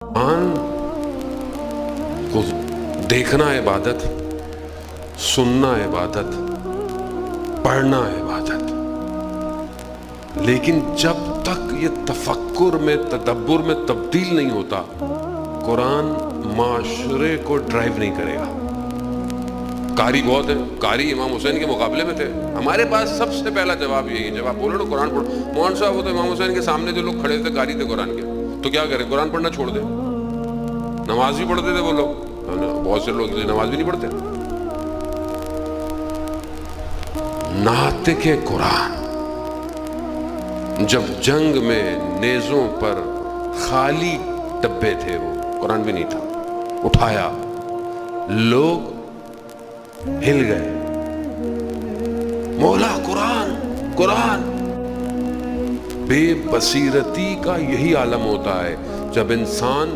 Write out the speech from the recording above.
قرآن کو دیکھنا عبادت، سننا عبادت، پڑھنا عبادت، لیکن جب تک یہ تفکر میں، تدبر میں تبدیل نہیں ہوتا، قرآن معاشرے کو ڈرائیو نہیں کرے گا۔ قاری بہت ہیں، قاری امام حسین کے مقابلے میں تھے۔ ہمارے پاس سب سے پہلا جواب یہی ہے، جب آپ بولو نا قرآن پڑھو، مولانا صاحب وہ تو امام حسین کے سامنے جو لوگ کھڑے تھے قاری تھے قرآن کے، تو کیا کریں؟ قرآن پڑھنا چھوڑ دیں؟ نماز بھی پڑھتے تھے وہ لوگ، بہت سے لوگ نماز بھی نہیں پڑھتے۔ ناطق قرآن جب جنگ میں نیزوں پر خالی ڈبے تھے، وہ قرآن بھی نہیں تھا، اٹھایا، لوگ ہل گئے، مولا قرآن قرآن۔ بے بصیرتی کا یہی عالم ہوتا ہے جب انسان